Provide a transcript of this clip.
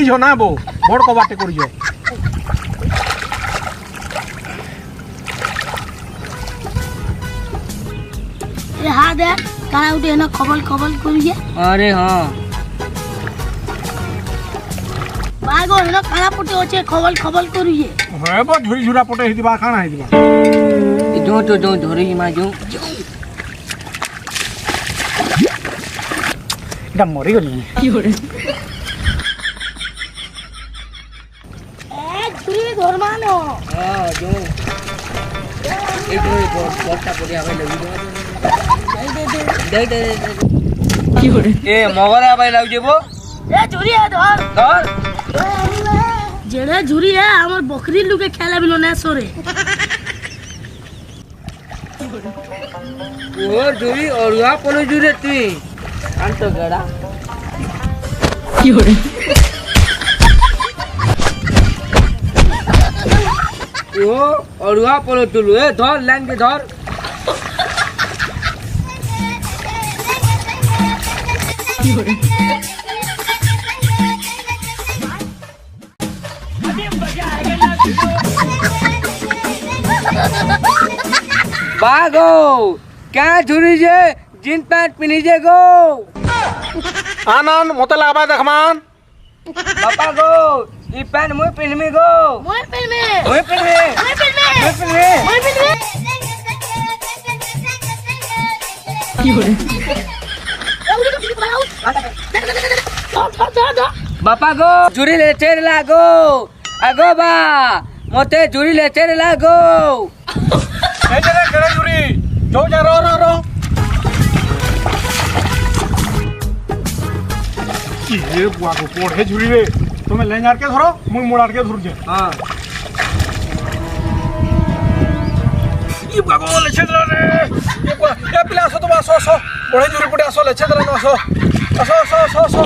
করিছ না বো বড় কবাটে করিছ ए हाँ दे काना उठे ना खबल खबल करिए अरे हाँ बागो ना काना पुटे होचे खबल खबल करिए হ্যাঁ বো ঝুরি ঝুরা পটে হইতিবা কানা হইতিবা जो धोरी माँ जो এটা মরি গলি ए झुरी धरमानो हाँ जो एक बोलता बढ़िया भाई लगी दे ए मगरे भाई लग जेबो ए झुरी है धर धर जेड़े झुरी है हमर बकरी लुके खेला बिनो ना सोरे और जुरी और यहाँ पोलो जुरे तू अंत गड़ा ओ और यहाँ पोलो तुलू ए धर लाइन के धर बागो क्या झुरी जे जीन पैंट पिनी जे गो আনন্দ মতে লাগাবা দেখমান पापा गो ई पैंट मुई पिनमी गो मोर पेल में मुई पिनमी मोर पेल में मुई पिनमी मोर पेल में बापा गो झुरी ले चेर लागो আগো বা মতে ঝুরি ले चेर लागो এই যে কেড়ে ঝুরি যাও যা রো কি রে বুয়া গো পড়ে ঝুরি রে তুমি লেঞ্জার কে ধরো মুই মোড়ার কে ধরছে हां ই বুয়া গো লেছে ধরে রে এ পিলা আসো তো আসো আসো পড়ে ঝুরি পড়ে আসো লেছে ধরে আসো আসো আসো আসো